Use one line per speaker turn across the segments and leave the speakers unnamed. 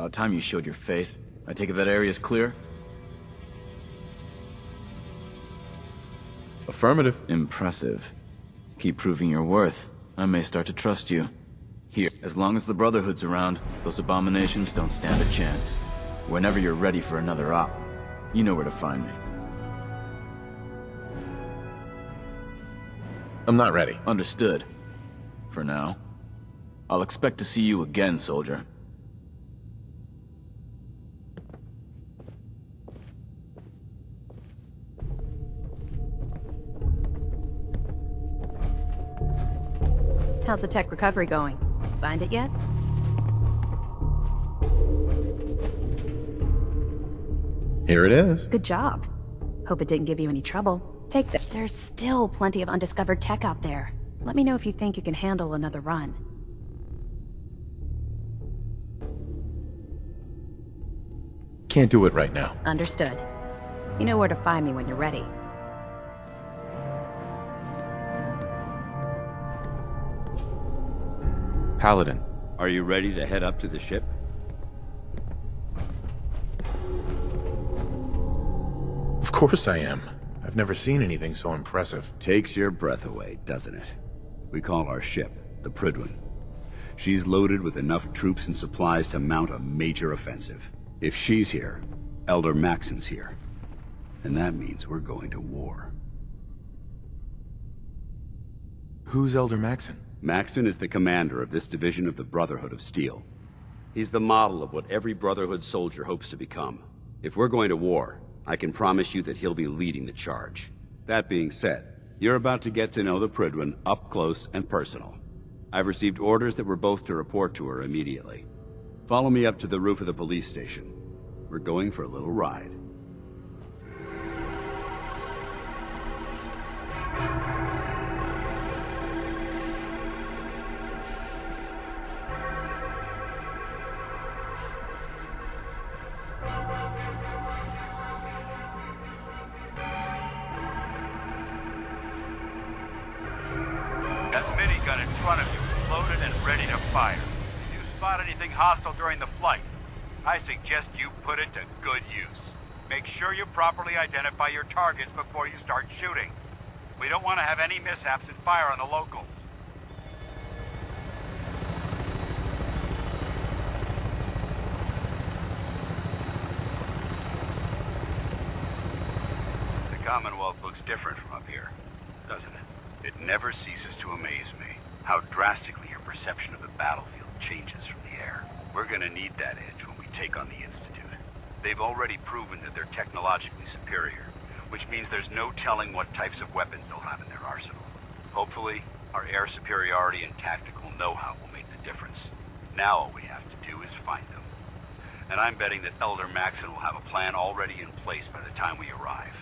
About time you showed your face. I take it that area's clear?
Affirmative.
Impressive. Keep proving your worth. I may start to trust you. Here, as long as the Brotherhood's around, those abominations don't stand a chance. Whenever you're ready for another op, you know where to find me.
I'm not ready.
Understood. For now. I'll expect to see you again, soldier.
How's the tech recovery going? Find it yet?
Here it is.
Good job. Hope it didn't give you any trouble. Take this. There's still plenty of undiscovered tech out there. Let me know if you think you can handle another run.
Can't do it right now.
Understood. You know where to find me when you're ready.
Paladin.
Are you ready to head up to the ship?
Of course I am. I've never seen anything so impressive.
Takes your breath away, doesn't it? We call our ship the Prydwen. She's loaded with enough troops and supplies to mount a major offensive. If she's here, Elder Maxson's here. And that means we're going to war.
Who's Elder Maxson?
Maxson is the commander of this division of the Brotherhood of Steel. He's the model of what every Brotherhood soldier hopes to become. If we're going to war, I can promise you that he'll be leading the charge. That being said, you're about to get to know the Prydwen up close and personal. I've received orders that we're both to report to her immediately. Follow me up to the roof of the police station. We're going for a little ride.
That minigun in front of you is loaded and ready to fire. If you spot anything hostile during the flight, I suggest you put it to good use. Make sure you properly identify your targets before you start shooting. We don't want to have any mishaps and fire on the locals. The Commonwealth looks different from up here, doesn't it? It never ceases to amaze me how drastically your perception of the battlefield changes from the air. We're gonna need that edge when we take on the Institute. They've already proven that they're technologically superior, which means there's no telling what types of weapons they'll have in their arsenal. Hopefully, our air superiority and tactical know-how will make the difference. Now all we have to do is find them. And I'm betting that Elder Maxson will have a plan already in place by the time we arrive.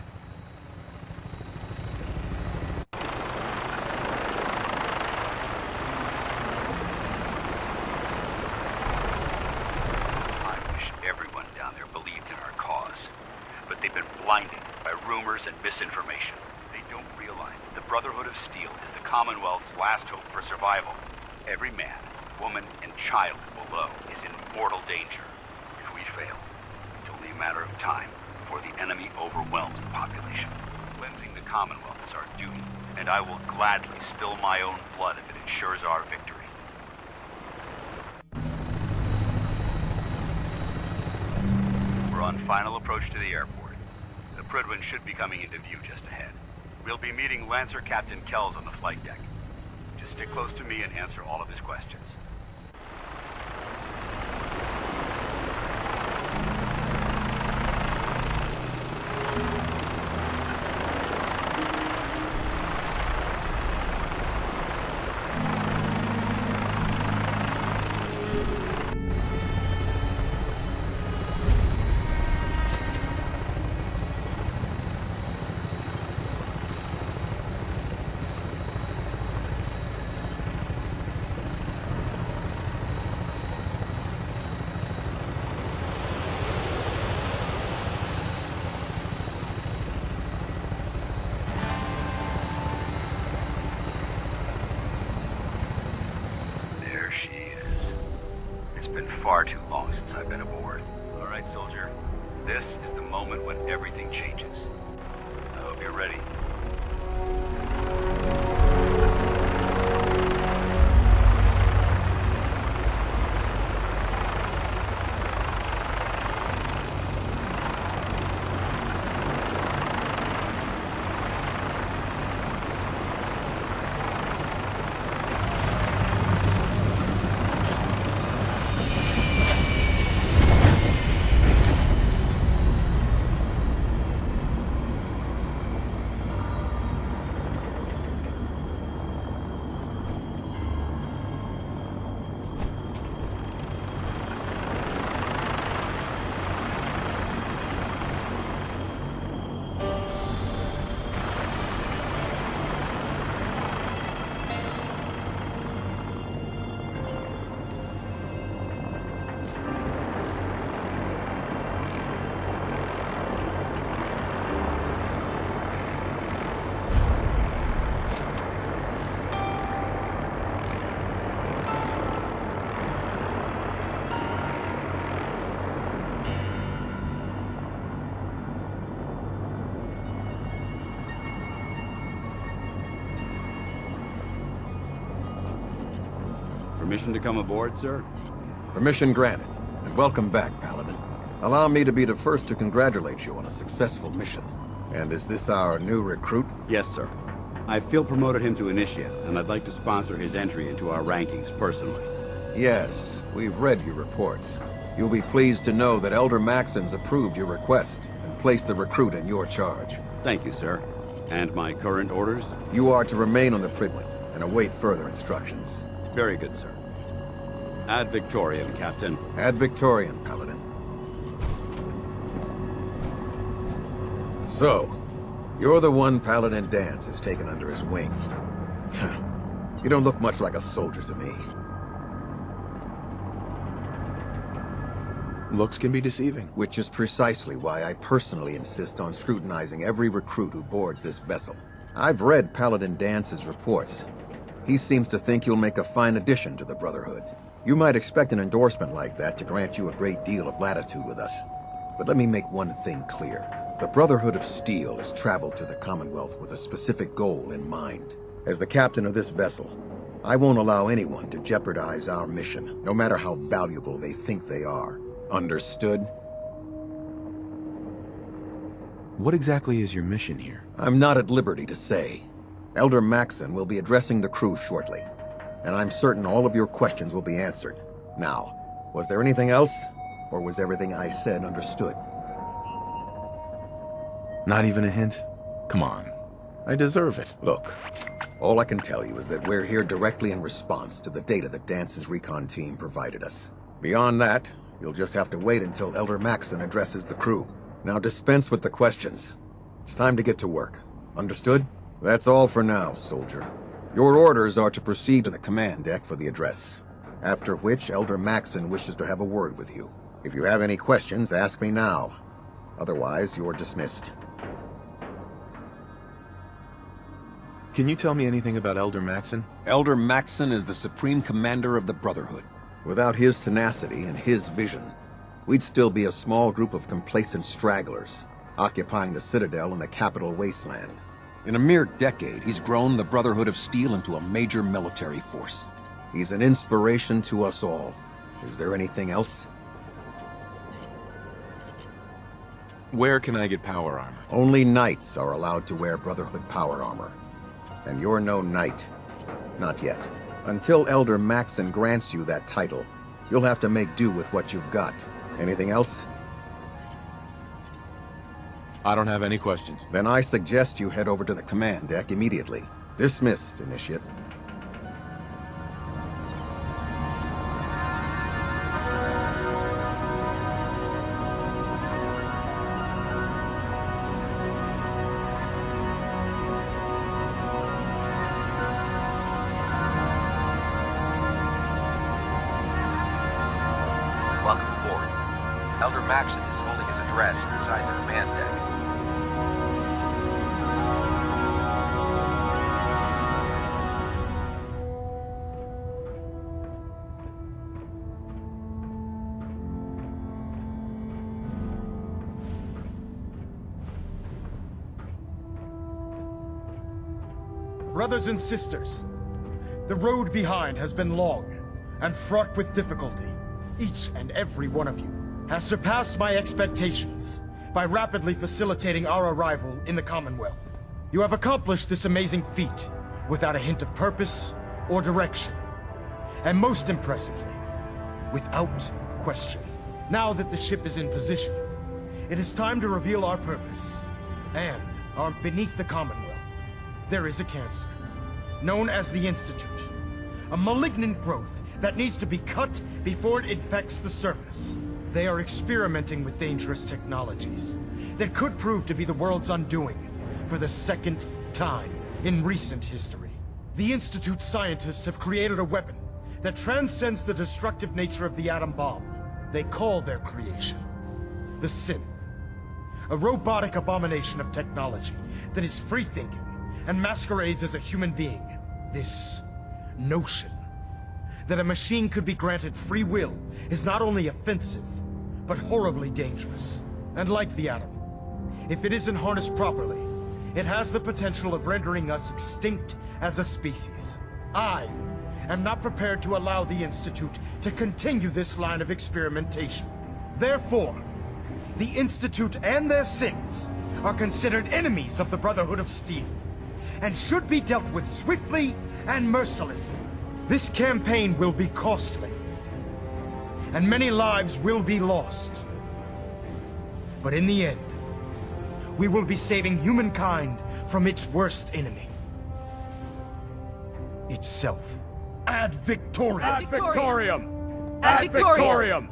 They've been blinded by rumors and misinformation. They don't realize that the Brotherhood of Steel is the Commonwealth's last hope for survival. Every man, woman, and child below is in mortal danger. If we fail, it's only a matter of time before the enemy overwhelms the population. Cleansing the Commonwealth is our duty, and I will gladly spill my own blood if it ensures our victory. We're on final approach to the airport. The Prydwen should be coming into view just ahead. We'll be meeting Lancer Captain Kells on the flight deck. Just stick close to me and answer all of his questions. far too long since I've been aboard. All right, soldier. This is the moment when everything changes. I hope you're ready. Permission to come aboard, sir?
Permission granted, and welcome back, Paladin. Allow me to be the first to congratulate you on a successful mission. And is this our new recruit?
Yes, sir. I feel promoted him to Initiate, and I'd like to sponsor his entry into our rankings personally.
Yes, we've read your reports. You'll be pleased to know that Elder Maxson's approved your request and placed the recruit in your charge.
Thank you, sir. And my current orders?
You are to remain on the Prydwen and await further instructions.
Very good, sir. Ad Victoriam, Captain.
Ad Victoriam, Paladin. So, you're the one Paladin Danse has taken under his wing. You don't look much like a soldier to me.
Looks can be deceiving.
Which is precisely why I personally insist on scrutinizing every recruit who boards this vessel. I've read Paladin Dance's reports. He seems to think you'll make a fine addition to the Brotherhood. You might expect an endorsement like that to grant you a great deal of latitude with us. But let me make one thing clear. The Brotherhood of Steel has traveled to the Commonwealth with a specific goal in mind. As the captain of this vessel, I won't allow anyone to jeopardize our mission, no matter how valuable they think they are. Understood?
What exactly is your mission here?
I'm not at liberty to say. Elder Maxson will be addressing the crew shortly, and I'm certain all of your questions will be answered. Now, was there anything else, or was everything I said understood?
Not even a hint? Come on. I deserve it.
Look, all I can tell you is that we're here directly in response to the data that Dance's recon team provided us. Beyond that, you'll just have to wait until Elder Maxson addresses the crew. Now dispense with the questions. It's time to get to work. Understood? That's all for now, soldier. Your orders are to proceed to the command deck for the address, after which Elder Maxson wishes to have a word with you. If you have any questions, ask me now. Otherwise, you're dismissed.
Can you tell me anything about Elder Maxson?
Elder Maxson is the supreme commander of the Brotherhood. Without his tenacity and his vision, we'd still be a small group of complacent stragglers, occupying the Citadel in the capital wasteland. In a mere decade, he's grown the Brotherhood of Steel into a major military force. He's an inspiration to us all. Is there anything else?
Where can I get power armor?
Only knights are allowed to wear Brotherhood power armor. And you're no knight. Not yet. Until Elder Maxson grants you that title, you'll have to make do with what you've got. Anything else?
I don't have any questions.
Then I suggest you head over to the command deck immediately. Dismissed, Initiate.
Welcome aboard. Elder Maxson is holding his address inside the command deck.
Brothers and sisters, the road behind has been long and fraught with difficulty. Each and every one of you has surpassed my expectations by rapidly facilitating our arrival in the Commonwealth. You have accomplished this amazing feat without a hint of purpose or direction. And most impressively, without question. Now that the ship is in position, it is time to reveal our purpose. And beneath the Commonwealth, there is a cancer, known as the Institute. A malignant growth that needs to be cut before it infects the surface. They are experimenting with dangerous technologies that could prove to be the world's undoing for the second time in recent history. The Institute scientists have created a weapon that transcends the destructive nature of the atom bomb. They call their creation the Synth. A robotic abomination of technology that is free-thinking and masquerades as a human being. This notion that a machine could be granted free will is not only offensive, but horribly dangerous. And like the atom, if it isn't harnessed properly, it has the potential of rendering us extinct as a species. I am not prepared to allow the Institute to continue this line of experimentation. Therefore, the Institute and their synths are considered enemies of the Brotherhood of Steel, and should be dealt with swiftly and mercilessly. This campaign will be costly, and many lives will be lost. But in the end, we will be saving humankind from its worst enemy. Itself. Ad Victoriam!
Ad Victoriam! Ad Victoriam!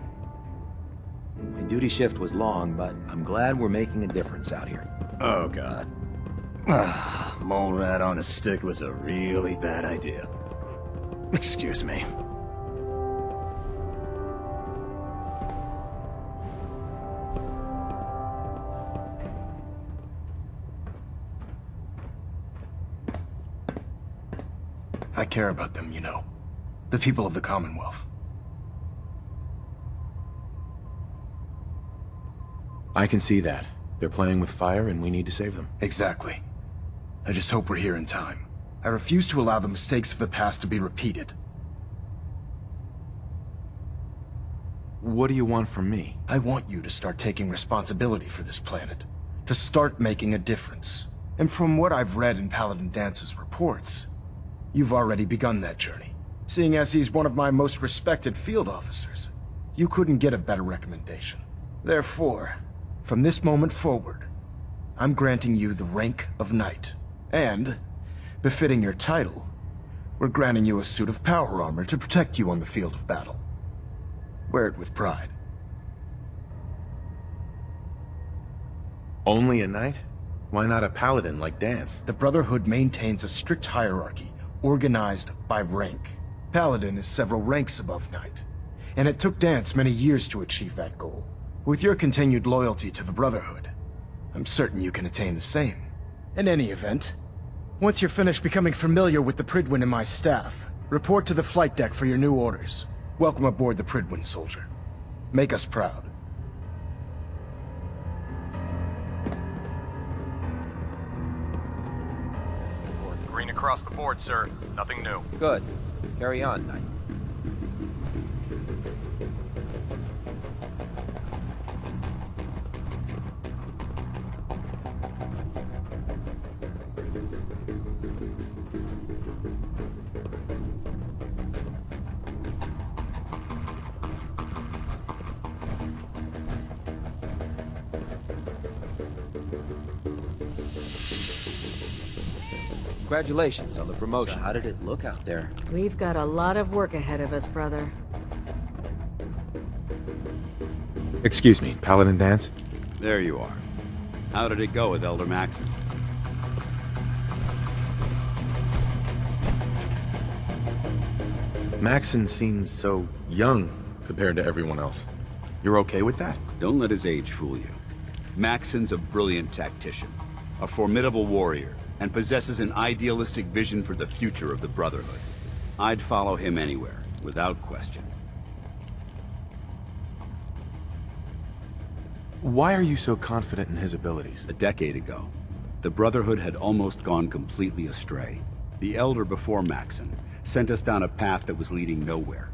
My duty shift was long, but I'm glad we're making a difference out here.
Oh, God. Mole rat on a stick was a really bad idea. Excuse me.
I care about them, you know. The people of the Commonwealth.
I can see that. They're playing with fire and we need to save them.
Exactly. I just hope we're here in time. I refuse to allow the mistakes of the past to be repeated.
What do you want from me?
I want you to start taking responsibility for this planet. To start making a difference. And from what I've read in Paladin Dance's reports, you've already begun that journey. Seeing as he's one of my most respected field officers, you couldn't get a better recommendation. Therefore, from this moment forward, I'm granting you the rank of Knight. And, befitting your title, we're granting you a suit of power armor to protect you on the field of battle. Wear it with pride.
Only a knight? Why not a paladin like Dance?
The Brotherhood maintains a strict hierarchy, organized by rank. Paladin is several ranks above Knight, and it took Dance many years to achieve that goal. With your continued loyalty to the Brotherhood, I'm certain you can attain the same. In any event, once you're finished becoming familiar with the Prydwen and my staff, report to the flight deck for your new orders. Welcome aboard the Prydwen, soldier. Make us proud.
Green across the board, sir. Nothing new.
Good. Carry on, Knight. Congratulations on the promotion. So how did it look out there?
We've got a lot of work ahead of us, brother.
Excuse me, Paladin Dance?
There you are. How did it go with Elder Maxson?
Maxson seems so young compared to everyone else. You're okay with that?
Don't let his age fool you. Maxson's a brilliant tactician, a formidable warrior, and possesses an idealistic vision for the future of the Brotherhood. I'd follow him anywhere, without question.
Why are you so confident in his abilities?
A decade ago, the Brotherhood had almost gone completely astray. The Elder before Maxson sent us down a path that was leading nowhere.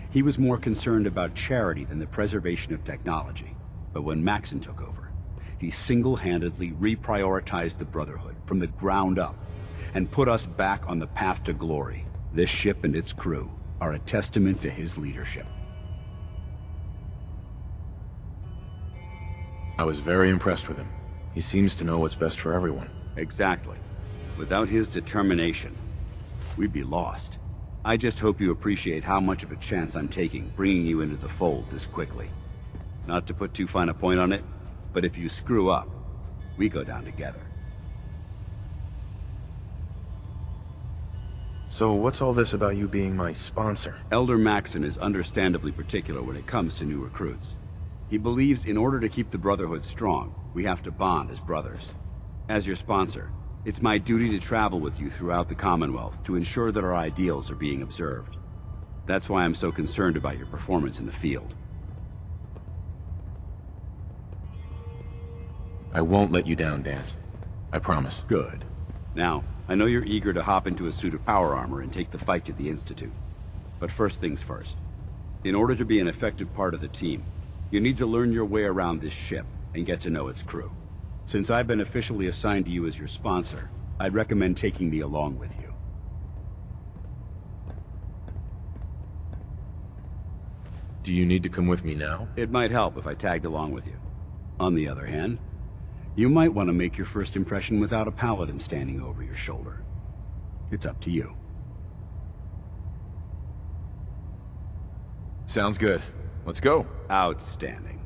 He was more concerned about charity than the preservation of technology. But when Maxson took over, he single-handedly reprioritized the Brotherhood from the ground up and put us back on the path to glory. This ship and its crew are a testament to his leadership.
I was very impressed with him. He seems to know what's best for everyone.
Exactly. Without his determination, we'd be lost. I just hope you appreciate how much of a chance I'm taking bringing you into the fold this quickly. Not to put too fine a point on it, but if you screw up, we go down together.
So what's all this about you being my sponsor?
Elder Maxson is understandably particular when it comes to new recruits. He believes in order to keep the Brotherhood strong, we have to bond as brothers. As your sponsor, it's my duty to travel with you throughout the Commonwealth to ensure that our ideals are being observed. That's why I'm so concerned about your performance in the field.
I won't let you down, Dance. I promise.
Good. Now, I know you're eager to hop into a suit of power armor and take the fight to the Institute. But first things first. In order to be an effective part of the team, you need to learn your way around this ship and get to know its crew. Since I've been officially assigned to you as your sponsor, I'd recommend taking me along with you.
Do you need to come with me now?
It might help if I tagged along with you. On the other hand, you might want to make your first impression without a paladin standing over your shoulder. It's up to you.
Sounds good. Let's go.
Outstanding.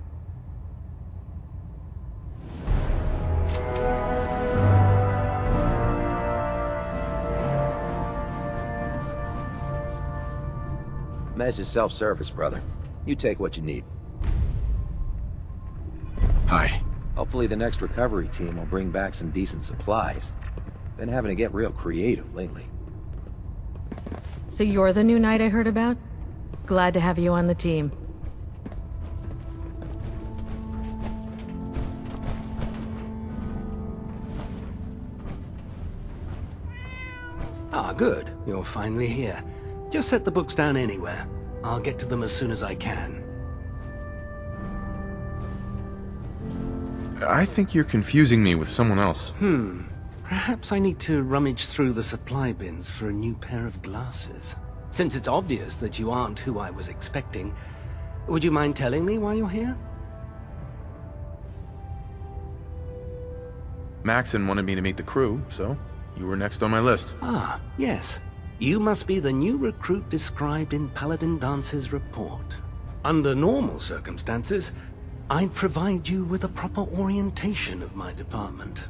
Mess is self-service, brother. You take what you need.
Hi.
Hopefully the next recovery team will bring back some decent supplies. Been having to get real creative lately.
So you're the new knight I heard about? Glad to have you on the team.
Ah, good. You're finally here. Just set the books down anywhere. I'll get to them as soon as I can.
I think you're confusing me with someone else.
Perhaps I need to rummage through the supply bins for a new pair of glasses. Since it's obvious that you aren't who I was expecting, would you mind telling me why you're here?
Maxson wanted me to meet the crew, so you were next on my list.
Ah, yes. You must be the new recruit described in Paladin Dance's report. Under normal circumstances, I'd provide you with a proper orientation of my department.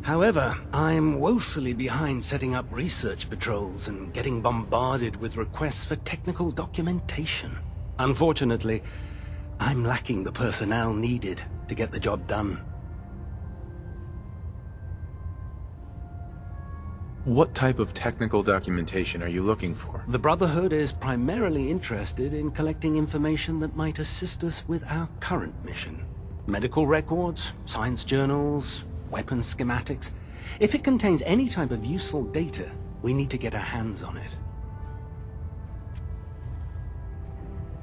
However, I'm woefully behind setting up research patrols and getting bombarded with requests for technical documentation. Unfortunately, I'm lacking the personnel needed to get the job done.
What type of technical documentation are you looking for?
The Brotherhood is primarily interested in collecting information that might assist us with our current mission. Medical records, science journals, weapon schematics. If it contains any type of useful data, we need to get our hands on it.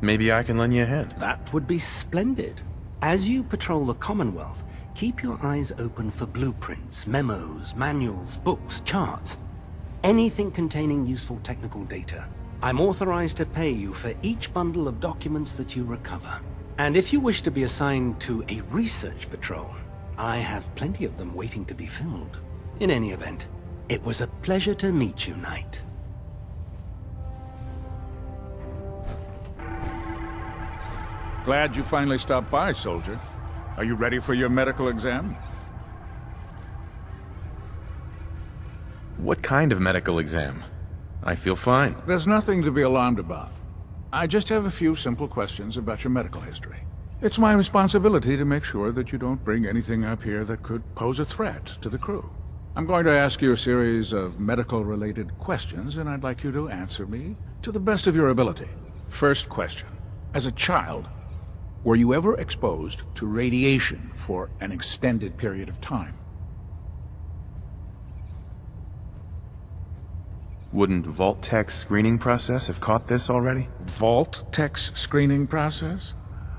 Maybe I can lend you a hand.
That would be splendid. As you patrol the Commonwealth, keep your eyes open for blueprints, memos, manuals, books, charts. Anything containing useful technical data. I'm authorized to pay you for each bundle of documents that you recover. And if you wish to be assigned to a research patrol, I have plenty of them waiting to be filled. In any event, it was a pleasure to meet you, Knight.
Glad you finally stopped by, soldier. Are you ready for your medical exam?
What kind of medical exam? I feel fine.
There's nothing to be alarmed about. I just have a few simple questions about your medical history. It's my responsibility to make sure that you don't bring anything up here that could pose a threat to the crew. I'm going to ask you a series of medical-related questions, and I'd like you to answer me to the best of your ability. First question. As a child, were you ever exposed to radiation for an extended period of time?
Wouldn't Vault-Tech's screening process have caught this already?
Vault-Tech's screening process?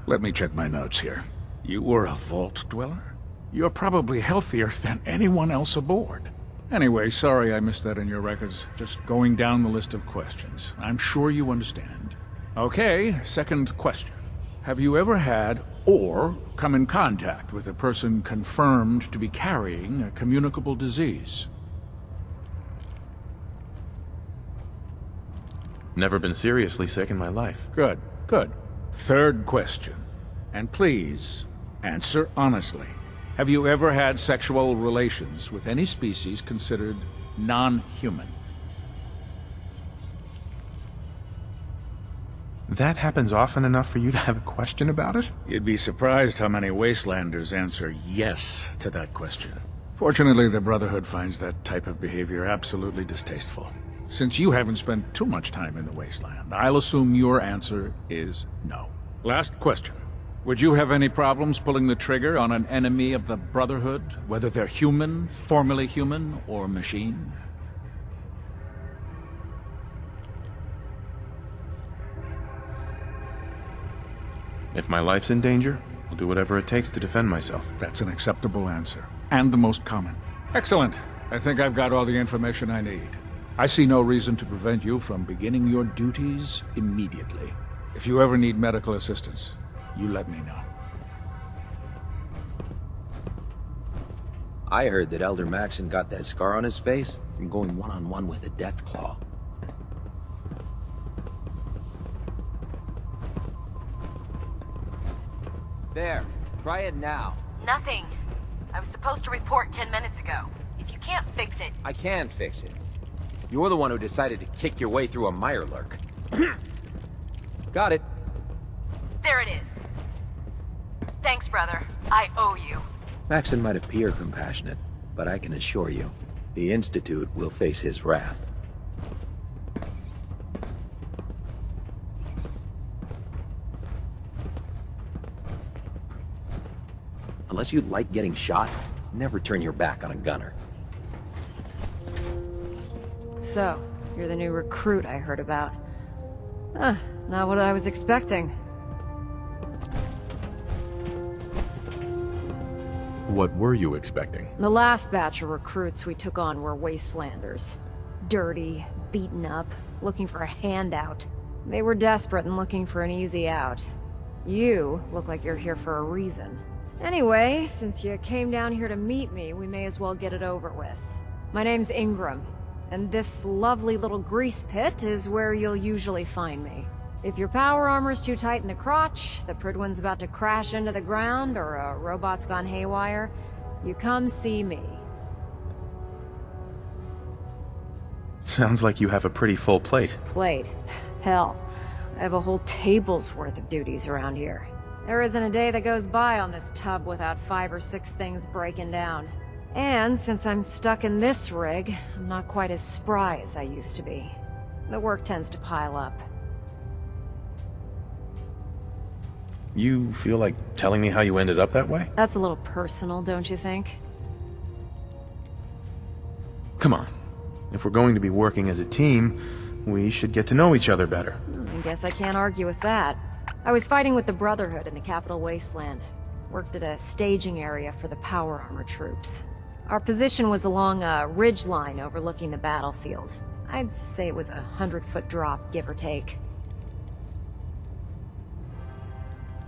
Let me check my notes here. You were a Vault Dweller? You're probably healthier than anyone else aboard. Anyway, sorry I missed that in your records. Just going down the list of questions. I'm sure you understand. Okay, second question. Have you ever had or come in contact with a person confirmed to be carrying a communicable disease?
Never been seriously sick in my life.
Good, good. Third question. And please, answer honestly. Have you ever had sexual relations with any species considered non-human?
That happens often enough for you to have a question about it?
You'd be surprised how many Wastelanders answer yes to that question. Fortunately, the Brotherhood finds that type of behavior absolutely distasteful. Since you haven't spent too much time in the Wasteland, I'll assume your answer is no. Last question. Would you have any problems pulling the trigger on an enemy of the Brotherhood, whether they're human, formerly human, or machine?
If my life's in danger, I'll do whatever it takes to defend myself.
That's an acceptable answer, and the most common. Excellent. I think I've got all the information I need. I see no reason to prevent you from beginning your duties immediately. If you ever need medical assistance, you let me know.
I heard that Elder Maxson got that scar on his face from going one-on-one with a Deathclaw.
There, try it now.
Nothing. I was supposed to report 10 minutes ago. If you can't fix it...
I can fix it. You're the one who decided to kick your way through a Mirelurk. Got it.
There it is. Thanks, brother. I owe you.
Maxson might appear compassionate, but I can assure you, the Institute will face his wrath. Unless you like getting shot, never turn your back on a gunner.
So, you're the new recruit I heard about. Not what I was expecting.
What were you expecting?
The last batch of recruits we took on were Wastelanders. Dirty, beaten up, looking for a handout. They were desperate and looking for an easy out. You look like you're here for a reason. Anyway, since you came down here to meet me, we may as well get it over with. My name's Ingram, and this lovely little grease pit is where you'll usually find me. If your power armor's too tight in the crotch, the Prydwen's about to crash into the ground, or a robot's gone haywire, you come see me.
Sounds like you have a pretty full plate.
Plate? Hell, I have a whole table's worth of duties around here. There isn't a day that goes by on this tub without 5 or 6 things breaking down. And since I'm stuck in this rig, I'm not quite as spry as I used to be. The work tends to pile up.
You feel like telling me how you ended up that way?
That's a little personal, don't you think?
Come on. If we're going to be working as a team, we should get to know each other better.
I guess I can't argue with that. I was fighting with the Brotherhood in the capital wasteland. Worked at a staging area for the power armor troops. Our position was along a ridge line overlooking the battlefield. I'd say it was a 100-foot drop, give or take.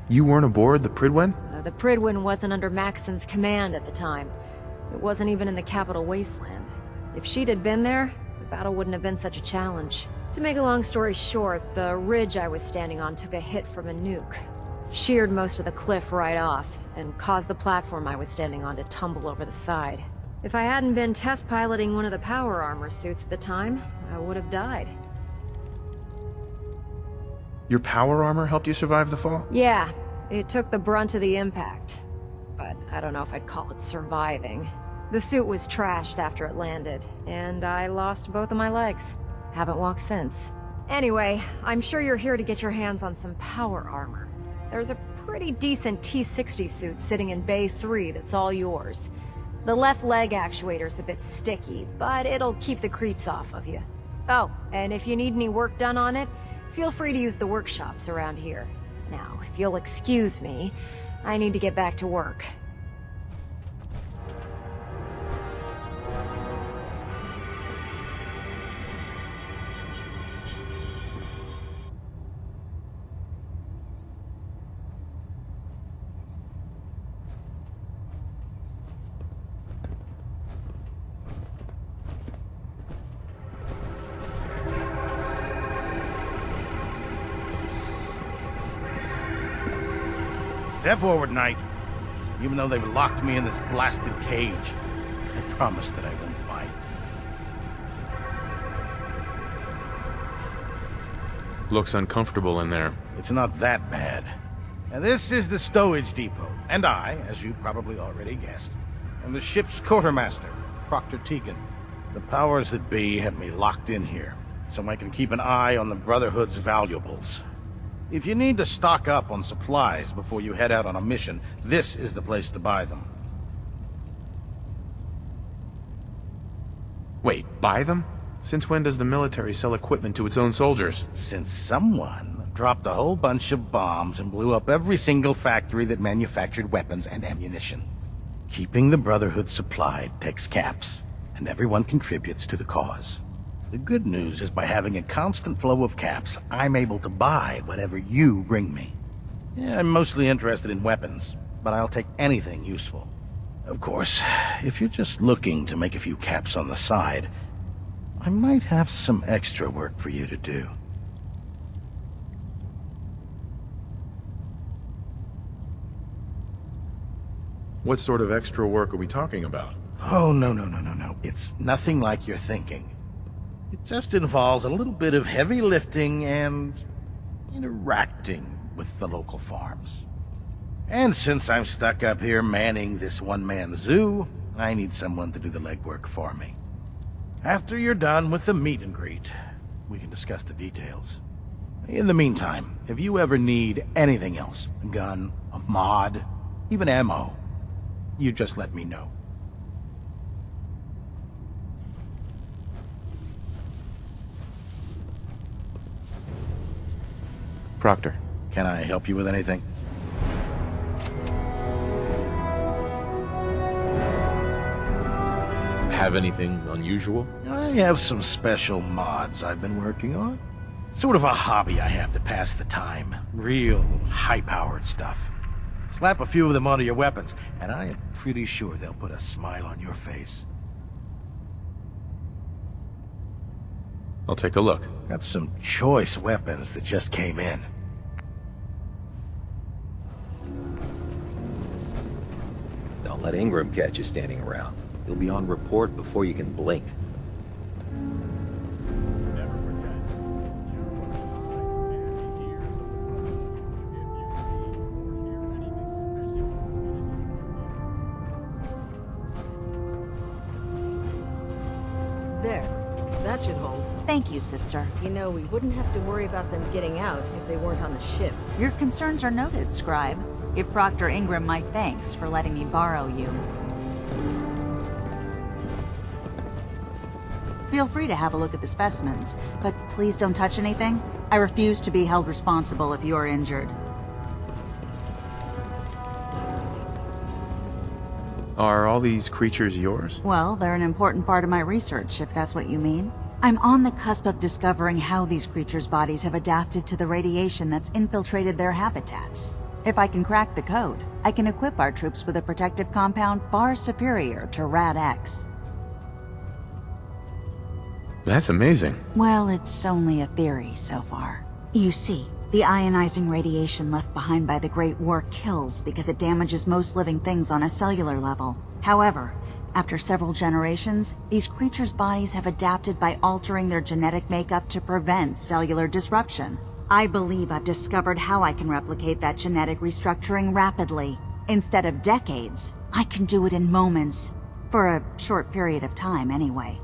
You weren't aboard the Prydwen?
The Prydwen wasn't under Maxson's command at the time. It wasn't even in the capital wasteland. If she'd had been there, the battle wouldn't have been such a challenge. To make a long story short, the ridge I was standing on took a hit from a nuke. Sheared most of the cliff right off, and caused the platform I was standing on to tumble over the side. If I hadn't been test piloting one of the power armor suits at the time, I would have died.
Your power armor helped you survive the fall?
Yeah, it took the brunt of the impact. But I don't know if I'd call it surviving. The suit was trashed after it landed, and I lost both of my legs. Haven't walked since. Anyway, I'm sure you're here to get your hands on some power armor. There's a pretty decent T-60 suit sitting in Bay 3 that's all yours. The left leg actuator's a bit sticky, but it'll keep the creeps off of you. Oh, and if you need any work done on it, feel free to use the workshops around here. Now, if you'll excuse me, I need to get back to work.
Step forward, Knight. Even though they've locked me in this blasted cage, I promise that I won't bite.
Looks uncomfortable in there.
It's not that bad. Now, this is the stowage depot, and I, as you probably already guessed, am the ship's quartermaster, Proctor Tegan. The powers that be have me locked in here, so I can keep an eye on the Brotherhood's valuables. If you need to stock up on supplies before you head out on a mission, this is the place to buy them.
Wait, buy them? Since when does the military sell equipment to its own soldiers?
Since someone dropped a whole bunch of bombs and blew up every single factory that manufactured weapons and ammunition. Keeping the Brotherhood supplied takes caps, and everyone contributes to the cause. The good news is by having a constant flow of caps, I'm able to buy whatever you bring me. Yeah, I'm mostly interested in weapons, but I'll take anything useful. Of course, if you're just looking to make a few caps on the side, I might have some extra work for you to do.
What sort of extra work are we talking about?
Oh, no. It's nothing like you're thinking. It just involves a little bit of heavy lifting and interacting with the local farms. And since I'm stuck up here manning this one-man zoo, I need someone to do the legwork for me. After you're done with the meet and greet, we can discuss the details. In the meantime, if you ever need anything else, a gun, a mod, even ammo, you just let me know.
Proctor.
Can I help you with anything?
Have anything unusual?
I have some special mods I've been working on. Sort of a hobby I have to pass the time. Real high-powered stuff. Slap a few of them onto your weapons, and I am pretty sure they'll put a smile on your face.
I'll take a look.
Got some choice weapons that just came in.
Don't let Ingram catch you standing around. He'll be on report before you can blink.
There. That should hold.
Thank you, sister.
You know, we wouldn't have to worry about them getting out if they weren't on the ship.
Your concerns are noted, Scribe. Give Proctor Ingram my thanks for letting me borrow you. Feel free to have a look at the specimens, but please don't touch anything. I refuse to be held responsible if you are injured.
Are all these creatures yours?
Well, they're an important part of my research, if that's what you mean. I'm on the cusp of discovering how these creatures' bodies have adapted to the radiation that's infiltrated their habitats. If I can crack the code, I can equip our troops with a protective compound far superior to Rad-X.
That's amazing.
Well, it's only a theory so far. You see, the ionizing radiation left behind by the Great War kills because it damages most living things on a cellular level. However, after several generations, these creatures' bodies have adapted by altering their genetic makeup to prevent cellular disruption. I believe I've discovered how I can replicate that genetic restructuring rapidly. Instead of decades, I can do it in moments. For a short period of time, anyway.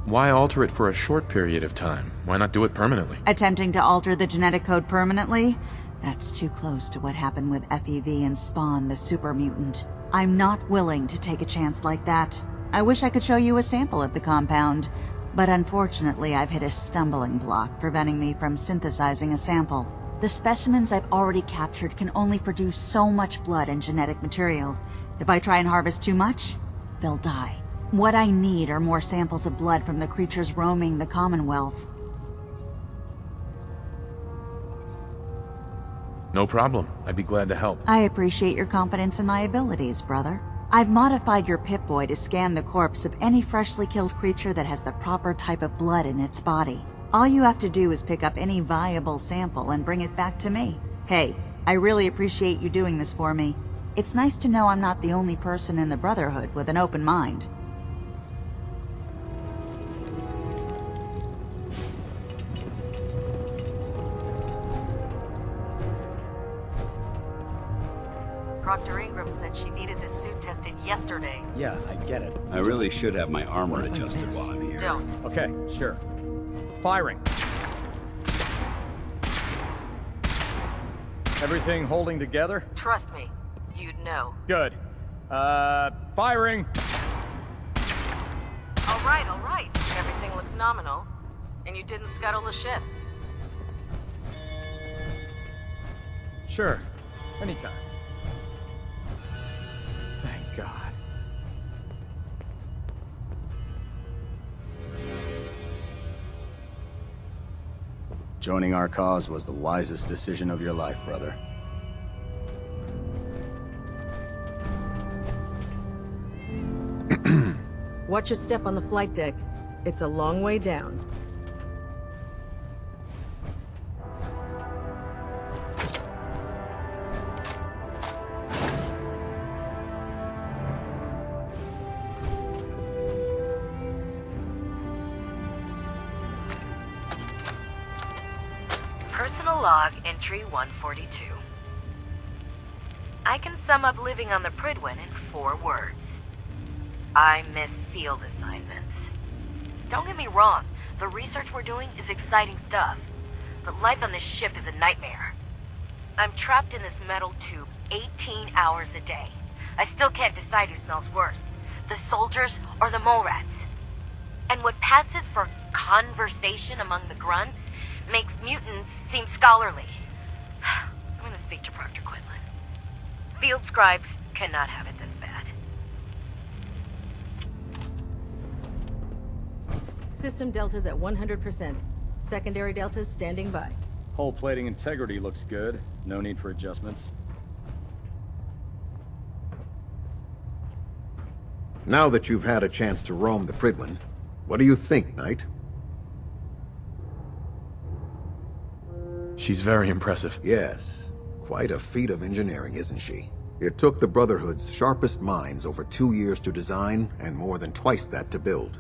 Why alter it for a short period of time? Why not do it permanently?
Attempting to alter the genetic code permanently? That's too close to what happened with FEV and Spawn, the super mutant. I'm not willing to take a chance like that. I wish I could show you a sample of the compound, but unfortunately I've hit a stumbling block preventing me from synthesizing a sample. The specimens I've already captured can only produce so much blood and genetic material. If I try and harvest too much, they'll die. What I need are more samples of blood from the creatures roaming the Commonwealth.
No problem. I'd be glad to help.
I appreciate your confidence in my abilities, brother. I've modified your Pip-Boy to scan the corpse of any freshly killed creature that has the proper type of blood in its body. All you have to do is pick up any viable sample and bring it back to me. Hey, I really appreciate you doing this for me. It's nice to know I'm not the only person in the Brotherhood with an open mind.
Dr. Ingram said she needed this suit tested yesterday.
Yeah, I get it.
I really should have my armor adjusted while I'm here.
Don't.
Okay, sure. Firing. Everything holding together?
Trust me, you'd know.
Good. Firing!
All right. Everything looks nominal. And you didn't scuttle the ship.
Sure. Anytime. Thank God.
Joining our cause was the wisest decision of your life, brother.
Watch your step on the flight deck. It's a long way down.
Personal log entry 142. I can sum up living on the Prydwen in 4 words. I miss field assignments. Don't get me wrong, the research we're doing is exciting stuff, but life on this ship is a nightmare. I'm trapped in this metal tube 18 hours a day. I still can't decide who smells worse, the soldiers or the mole rats. And what passes for conversation among the grunts makes mutants seem scholarly. I'm gonna speak to Proctor Quinlan. Field scribes cannot have it this bad.
System deltas at 100%. Secondary deltas standing by.
Hull plating integrity looks good. No need for adjustments.
Now that you've had a chance to roam the Prydwen, what do you think, Knight?
She's very impressive.
Yes. Quite a feat of engineering, isn't she? It took the Brotherhood's sharpest minds over 2 years to design, and more than twice that to build.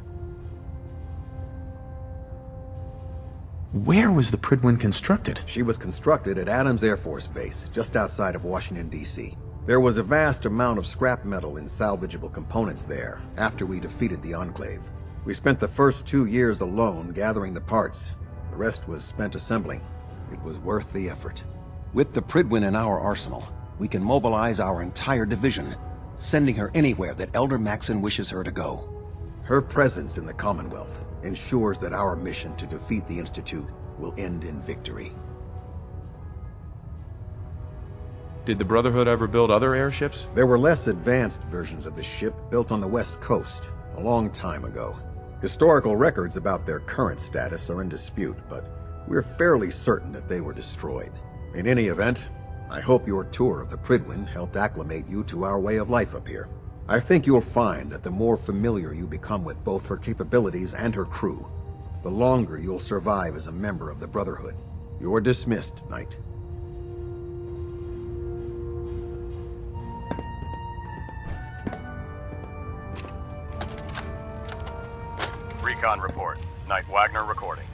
Where was the Prydwen constructed?
She was constructed at Adams Air Force Base, just outside of Washington, D.C. There was a vast amount of scrap metal and salvageable components there after we defeated the Enclave. We spent the first 2 years alone gathering the parts. The rest was spent assembling. It was worth the effort. With the Prydwen in our arsenal, we can mobilize our entire division, sending her anywhere that Elder Maxson wishes her to go. Her presence in the Commonwealth ensures that our mission to defeat the Institute will end in victory.
Did the Brotherhood ever build other airships?
There were less advanced versions of the ship built on the West Coast a long time ago. Historical records about their current status are in dispute, but we're fairly certain that they were destroyed. In any event, I hope your tour of the Prydwen helped acclimate you to our way of life up here. I think you'll find that the more familiar you become with both her capabilities and her crew, the longer you'll survive as a member of the Brotherhood. You're dismissed, Knight.
Recon report. Knight Wagner recording.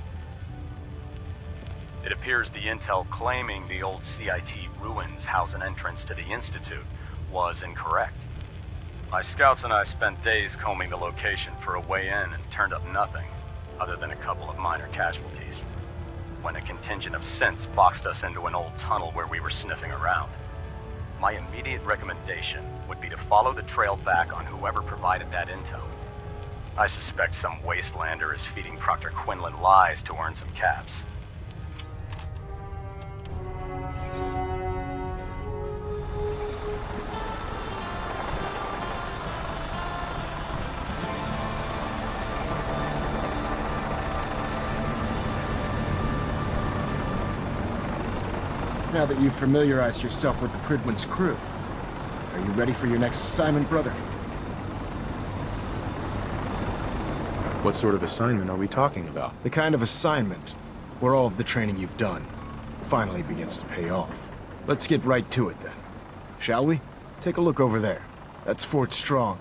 It appears the intel claiming the old CIT ruins house an entrance to the Institute was incorrect. My scouts and I spent days combing the location for a way in and turned up nothing, other than a couple of minor casualties, when a contingent of synths boxed us into an old tunnel where we were sniffing around. My immediate recommendation would be to follow the trail back on whoever provided that intel. I suspect some wastelander is feeding Proctor Quinlan lies to earn some caps.
Now that you've familiarized yourself with the Prydwen's crew, are you ready for your next assignment, brother?
What sort of assignment are we talking about?
The kind of assignment where all of the training you've done finally begins to pay off. Let's get right to it then, shall we? Take a look over there. That's Fort Strong,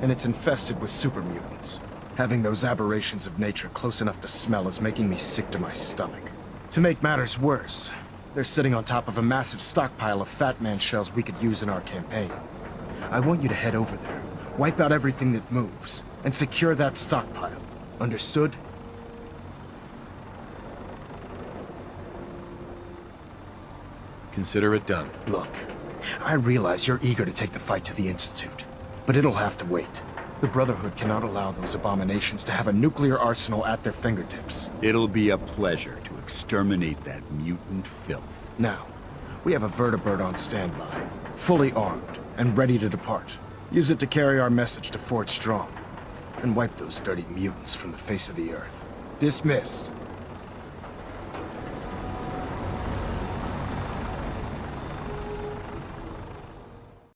and it's infested with super mutants. Having those aberrations of nature close enough to smell is making me sick to my stomach. To make matters worse, they're sitting on top of a massive stockpile of Fat Man shells we could use in our campaign. I want you to head over there, wipe out everything that moves, and secure that stockpile. Understood?
Consider it done.
Look, I realize you're eager to take the fight to the Institute, but it'll have to wait. The Brotherhood cannot allow those abominations to have a nuclear arsenal at their fingertips.
It'll be a pleasure to exterminate that mutant filth.
Now, we have a vertibird on standby, fully armed and ready to depart. Use it to carry our message to Fort Strong, and wipe those dirty mutants from the face of the earth. Dismissed.